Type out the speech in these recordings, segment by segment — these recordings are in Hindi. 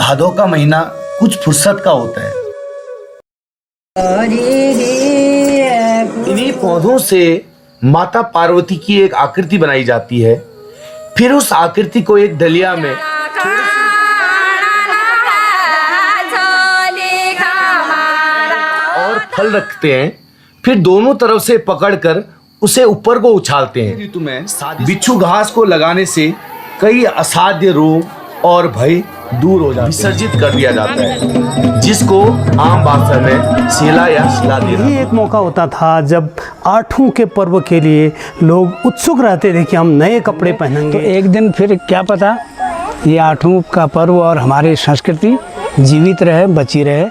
भादों का महीना कुछ फुर्सत का होता है। इन्हीं पौधों से माता पार्वती की एक आकृति बनाई जाती है। फिर उस आकृति को एक डलिया में और फल रखते हैं। फिर दोनों तरफ से पकड़कर उसे ऊपर को उछालते हैं। ऋतु में बिच्छू घास को लगाने से कई असाध्य रोग और भय दूर हो जाते, विसर्जित कर दिया जाता है, जिसको आम भाषा में सेला या शिला देना। ये एक मौका होता था जब आठों के पर्व के लिए लोग उत्सुक रहते थे कि हम नए कपड़े पहनेंगे। तो एक दिन फिर क्या पता ये आठों का पर्व और हमारी संस्कृति जीवित रहे, बची रहे।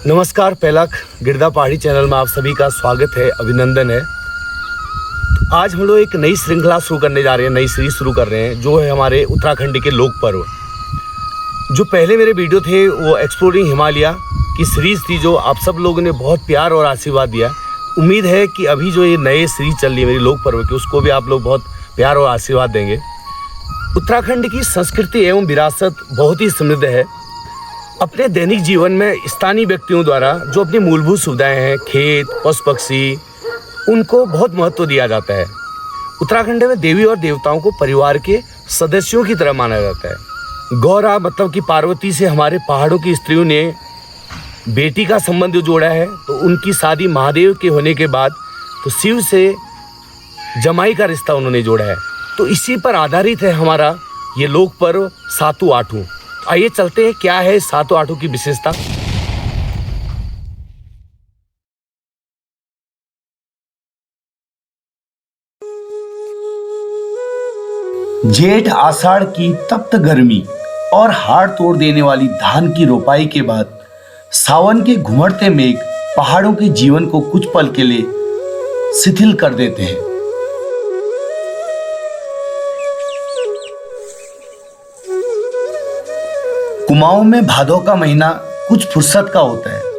नमस्कार, पहला गिरदा पहाड़ी चैनल में आप सभी का स्वागत है, अभिनंदन है। तो आज हम लोग एक नई श्रृंखला शुरू करने जा रहे हैं, नई सीरीज शुरू कर रहे हैं, जो है हमारे उत्तराखंड के लोक पर्व। जो पहले मेरे वीडियो थे वो एक्सप्लोरिंग हिमालय की सीरीज थी, जो आप सब लोगों ने बहुत प्यार और आशीर्वाद दिया। उम्मीद है कि अभी जो ये नए सीरीज चल रही है मेरी लोक पर्व की, उसको भी आप लोग बहुत प्यार और आशीर्वाद देंगे। उत्तराखंड की संस्कृति एवं विरासत बहुत ही समृद्ध है। अपने दैनिक जीवन में स्थानीय व्यक्तियों द्वारा जो अपनी मूलभूत सुविधाएं हैं, खेत, पशु पक्षी, उनको बहुत महत्व दिया जाता है। उत्तराखंड में देवी और देवताओं को परिवार के सदस्यों की तरह माना जाता है। गौरा मतलब कि पार्वती से हमारे पहाड़ों की स्त्रियों ने बेटी का संबंध जोड़ा है, तो उनकी शादी महादेव के होने के बाद तो शिव से जमाई का रिश्ता उन्होंने जोड़ा है। तो इसी पर आधारित है हमारा ये लोक पर्व सातों आठों। आइए चलते हैं, क्या है सातों आठों की विशेषता। जेठ आषाढ़ की तप्त गर्मी और हाड़ तोड़ देने वाली धान की रोपाई के बाद सावन के घुमड़ते मेघ पहाड़ों के जीवन को कुछ पल के लिए शिथिल कर देते हैं। कुमाऊं में भादों का महीना कुछ फुर्सत का होता है।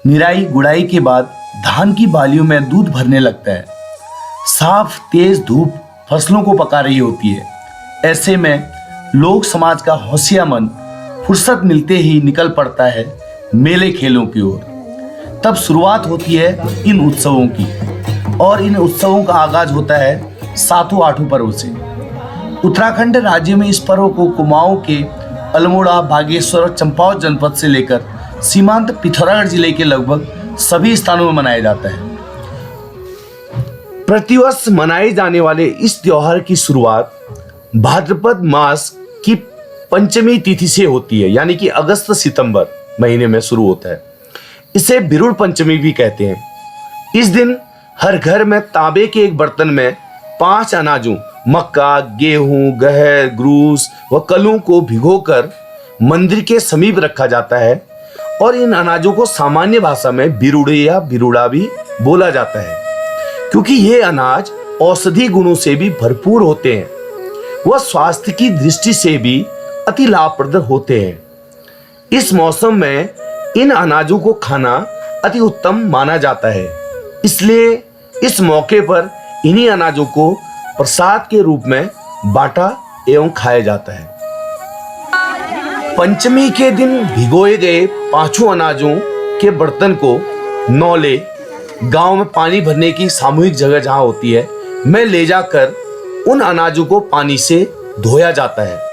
निराई गुड़ाई के बाद धान की बालियों में दूध भरने लगता है। साफ तेज धूप फसलों को पका रही होती है। ऐसे में लोक समाज का होशिया मन फुर्सत मिलते ही निकल पड़ता है मेले खेलों की ओर। तब शुरुआत होती है इन उत्सवों की, और इन उत्सवों का आगाज होता है सातों आठों पर्व से। उत्तराखंड राज्य में इस पर्व को कुमाऊं के अल्मोड़ा, बागेश्वर और चंपावत जनपद से लेकर सीमांत पिथौरागढ़ जिले के लगभग सभी स्थानों में मनाया जाता है। प्रतिवर्ष मनाए जाने वाले इस त्योहार की शुरुआत भाद्रपद मास की पंचमी तिथि से होती है, यानी कि अगस्त सितंबर महीने में शुरू होता है। इसे बिरुड़ पंचमी भी कहते हैं। इस दिन हर घर में तांबे के एक बर्तन में 5 अनाजों मक्का, गेहूं, गहर, ग्रूस व कलू को भिगोकर मंदिर के समीप रखा जाता है, और इन अनाजों को सामान्य भाषा में बिरुड़े या बिरुड़ा भी बोला जाता है, क्योंकि ये अनाज औषधि गुणों से भी भरपूर होते हैं। वह स्वास्थ्य की दृष्टि से भी अति लाभप्रद होते हैं। इस मौसम में इन अनाजों को खाना अति उत्तम माना जाता है, इसलिए इस मौके पर इन्हीं अनाजों को प्रसाद के रूप में बांटा एवं खाया जाता है। पंचमी के दिन भिगोए गए 5 अनाजों के बर्तन को नौले, गांव में पानी भरने की सामूहिक जगह जहां होती है, में ले जाकर उन अनाजों को पानी से धोया जाता है।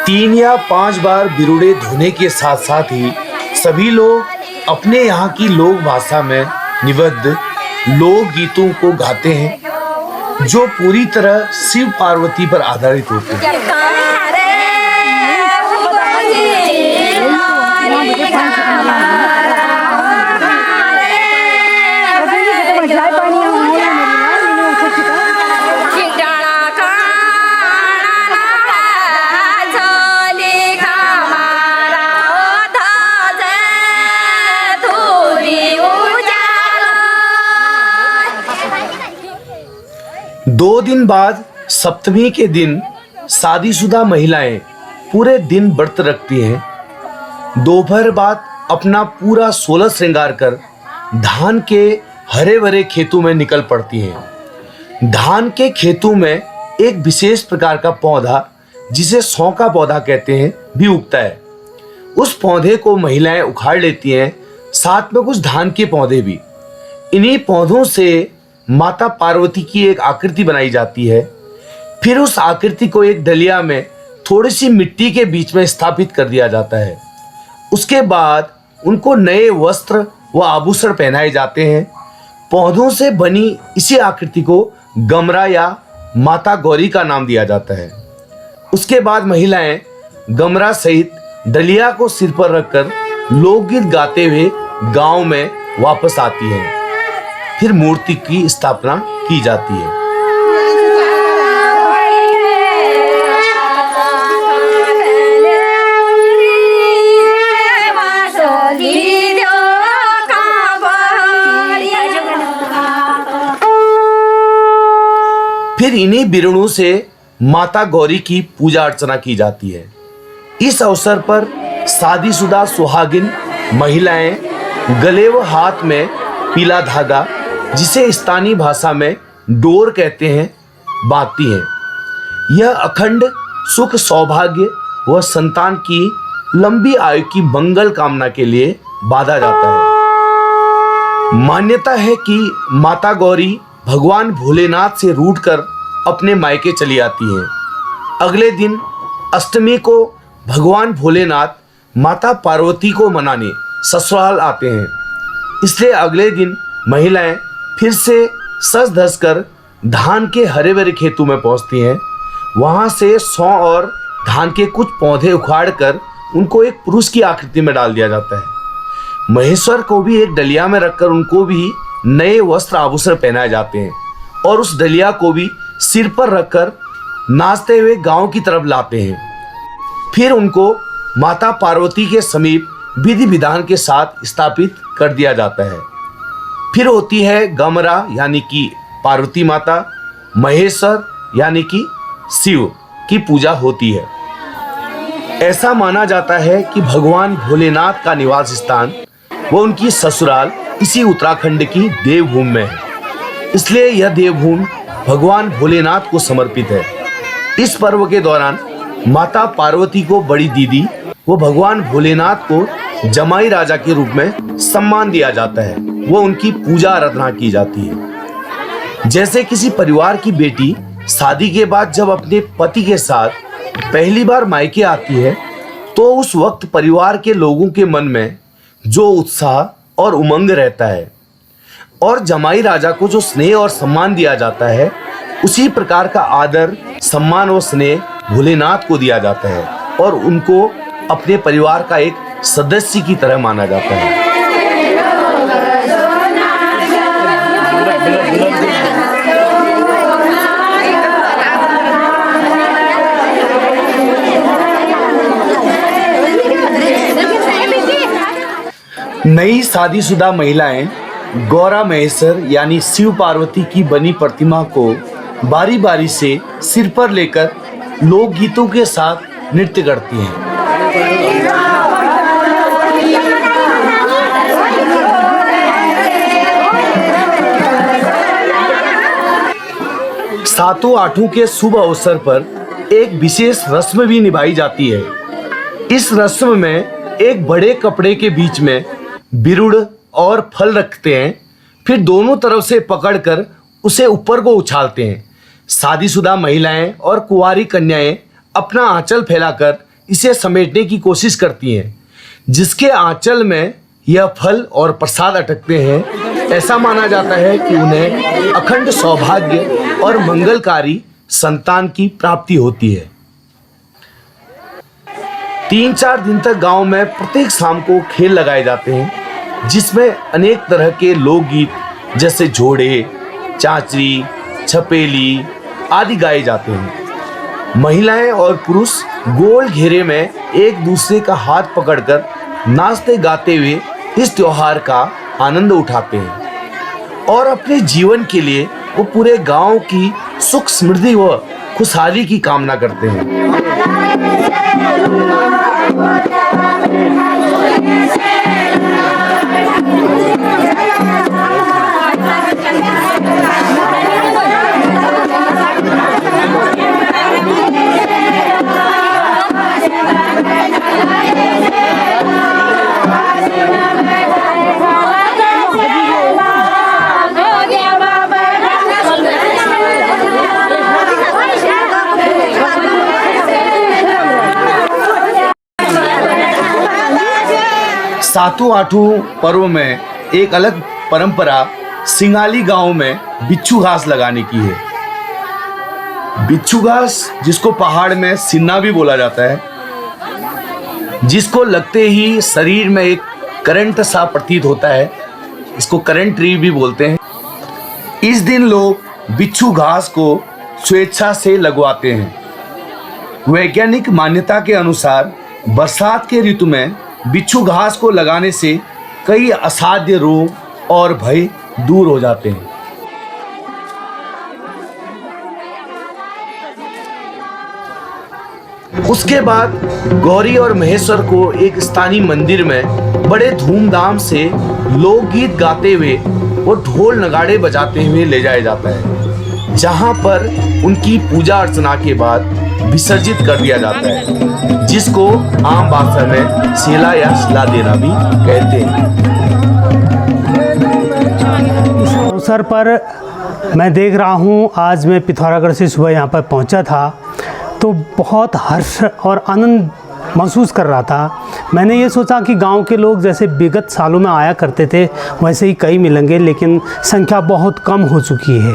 तीन या 5 बार बिरुड़े धोने के साथ साथ ही सभी लोग अपने यहाँ की लोक भाषा में निबद्ध लोक गीतों को गाते हैं जो पूरी तरह शिव पार्वती पर आधारित होते हैं। दो दिन बाद सप्तमी के दिन शादीशुदा महिलाएं पूरे दिन व्रत रखती हैं। दोपहर बाद अपना पूरा 16 श्रृंगार कर धान के हरे भरे खेतों में निकल पड़ती हैं। धान के खेतों में एक विशेष प्रकार का पौधा जिसे सौ का पौधा कहते हैं भी उगता है। उस पौधे को महिलाएं उखाड़ लेती हैं, साथ में कुछ धान के पौधे भी। इन्हीं पौधों से माता पार्वती की एक आकृति बनाई जाती है। फिर उस आकृति को एक डलिया में थोड़ी सी मिट्टी के बीच में स्थापित कर दिया जाता है। उसके बाद उनको नए वस्त्र व आभूषण पहनाए जाते हैं। पौधों से बनी इसी आकृति को गमरा या माता गौरी का नाम दिया जाता है। उसके बाद महिलाएं गमरा सहित डलिया को सिर पर रखकर लोकगीत गाते हुए गांव में वापस आती हैं। फिर मूर्ति की स्थापना की जाती है। फिर इन्हीं बिरणों से माता गौरी की पूजा अर्चना की जाती है। इस अवसर पर शादीशुदा सुहागिन महिलाएं गले व हाथ में पीला धागा, जिसे स्थानीय भाषा में डोर कहते हैं, बांधती हैं। यह अखंड सुख, सौभाग्य व संतान की लंबी आयु की मंगल कामना के लिए बांधा जाता है। मान्यता है कि माता गौरी भगवान भोलेनाथ से रूठकर अपने मायके चली आती हैं। अगले दिन अष्टमी को भगवान भोलेनाथ माता पार्वती को मनाने ससुराल आते हैं। इसलिए अगले दिन महिलाएं फिर से सज धज कर धान के हरे भरे खेतों में पहुंचती हैं। वहां से सौ और धान के कुछ पौधे उखाड़ कर उनको एक पुरुष की आकृति में डाल दिया जाता है। महेश्वर को भी एक डलिया में रखकर उनको भी नए वस्त्र आभूषण पहनाए जाते हैं और उस डलिया को भी सिर पर रखकर नाचते हुए गांव की तरफ लाते हैं। फिर उनको माता पार्वती के समीप विधि विधान के साथ स्थापित कर दिया जाता है। फिर होती है गमरा यानी कि पार्वती माता, महेश्वर यानी कि शिव की पूजा होती है। ऐसा माना जाता है कि भगवान भोलेनाथ का निवास स्थान व उनकी ससुराल इसी उत्तराखंड की देवभूमि में है, इसलिए यह देवभूमि भगवान भोलेनाथ को समर्पित है। इस पर्व के दौरान माता पार्वती को बड़ी दीदी व भगवान भोलेनाथ को जमाई राजा के रूप में सम्मान दिया जाता है। वो उनकी पूजा आराधना की जाती है। जैसे किसी परिवार की बेटी शादी के बाद जब अपने पति के साथ पहली बार मायके आती है तो उस वक्त परिवार के लोगों के मन में जो उत्साह और उमंग रहता है और जमाई राजा को जो स्नेह और सम्मान दिया जाता है, उसी प्रकार का आदर, सम्मान और स्नेह भोलेनाथ को दिया जाता है और उनको अपने परिवार का एक सदस्य की तरह माना जाता है। नई शादीशुदा महिलाएं गौरा महेश्वर यानी शिव पार्वती की बनी प्रतिमा को बारी बारी से सिर पर लेकर लोकगीतों के साथ नृत्य करती हैं। सातों आठों के शुभ अवसर पर एक विशेष रस्म भी निभाई जाती है। इस रस्म में एक बड़े कपड़े के बीच में बिरुड़ और फल रखते हैं, फिर दोनों तरफ से पकड़कर उसे ऊपर को उछालते हैं। शादीशुदा महिलाएं और कुंवारी कन्याएं अपना आंचल फैलाकर इसे समेटने की कोशिश करती हैं। जिसके आंचल में यह फल और प्रसाद अटकते हैं। ऐसा माना जाता है कि उन्हें अखंड सौभाग्य और मंगलकारी संतान की प्राप्ति होती है। 3-4 दिन तक गांव में प्रत्येक शाम को खेल लगाए जाते हैं, जिसमें अनेक तरह के लोकगीत जैसे जोड़े, चांचरी, छपेली आदि गाए जाते हैं। महिलाएं और पुरुष गोल घेरे में एक दूसरे का हाथ पकड़कर नाचते गाते हुए इस त्योहार का आनंद उठाते हैं और अपने जीवन के लिए वो पूरे गांव की सुख समृद्धि व खुशहाली की कामना करते हैं। सातों आठों पर्व में एक अलग परंपरा सिंगाली गांव में बिच्छू घास लगाने की है। बिच्छू घास, जिसको पहाड़ में सिन्ना भी बोला जाता है, जिसको लगते ही शरीर में एक करंट सा प्रतीत होता है, इसको करंट ट्री भी बोलते हैं। इस दिन लोग बिच्छू घास को स्वेच्छा से लगवाते हैं। वैज्ञानिक मान्यता के अनुसार बरसात के ऋतु में बिच्छू घास को लगाने से कई असाध्य रोग और भय दूर हो जाते हैं। उसके बाद गौरी और महेश्वर को एक स्थानीय मंदिर में बड़े धूमधाम से लोकगीत गाते हुए और ढोल नगाड़े बजाते हुए ले जाया जाता है, जहां पर उनकी पूजा अर्चना के बाद विसर्जित कर दिया जाता है, जिसको आम भाषा में सेला या सिला देना भी कहते हैं। इस अवसर पर मैं देख रहा हूँ, आज मैं पिथौरागढ़ से सुबह यहाँ पर पहुँचा था तो बहुत हर्ष और आनंद महसूस कर रहा था। मैंने ये सोचा कि गांव के लोग जैसे विगत सालों में आया करते थे वैसे ही कई मिलेंगे, लेकिन संख्या बहुत कम हो चुकी है।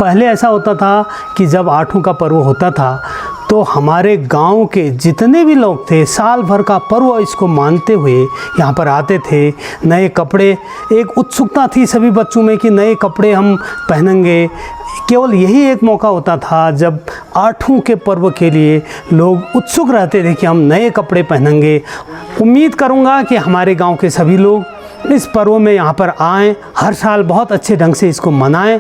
पहले ऐसा होता था कि जब आठों का पर्व होता था तो हमारे गांव के जितने भी लोग थे साल भर का पर्व इसको मानते हुए यहाँ पर आते थे। नए कपड़े, एक उत्सुकता थी सभी बच्चों में कि नए कपड़े हम पहनेंगे। केवल यही एक मौका होता था जब आठों के पर्व के लिए लोग उत्सुक रहते थे कि हम नए कपड़े पहनेंगे। उम्मीद करूँगा कि हमारे गांव के सभी लोग इस पर्व में यहाँ पर आएँ, हर साल बहुत अच्छे ढंग से इसको मनाएं,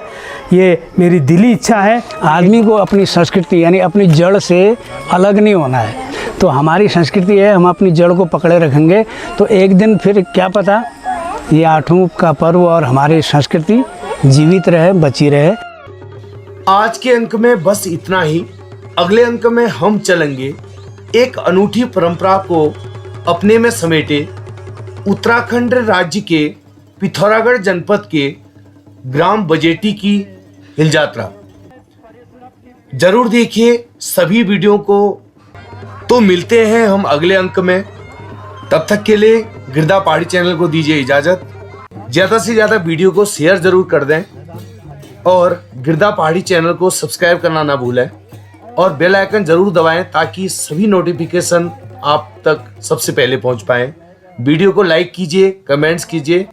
ये मेरी दिली इच्छा है। आदमी को अपनी संस्कृति यानी अपनी जड़ से अलग नहीं होना है। तो हमारी संस्कृति है, हम अपनी जड़ को पकड़े रखेंगे तो एक दिन फिर क्या पता ये आठों का पर्व और हमारी संस्कृति जीवित रहे, बची रहे। आज के अंक में बस इतना ही। अगले अंक में हम चलेंगे एक अनूठी परंपरा को अपने में समेटे उत्तराखंड राज्य के पिथौरागढ़ जनपद के ग्राम बजेटी की हिल यात्रा। जरूर देखिए सभी वीडियो को। तो मिलते हैं हम अगले अंक में। तब तक के लिए गिरदा पहाड़ी चैनल को दीजिए इजाजत। ज्यादा से ज्यादा वीडियो को शेयर जरूर कर दें और गिरदा पहाड़ी चैनल को सब्सक्राइब करना ना भूलें और बेल आइकन जरूर दबाएं ताकि सभी नोटिफिकेशन आप तक सबसे पहले पहुंच पाएं। वीडियो को लाइक कीजिए, कमेंट्स कीजिए।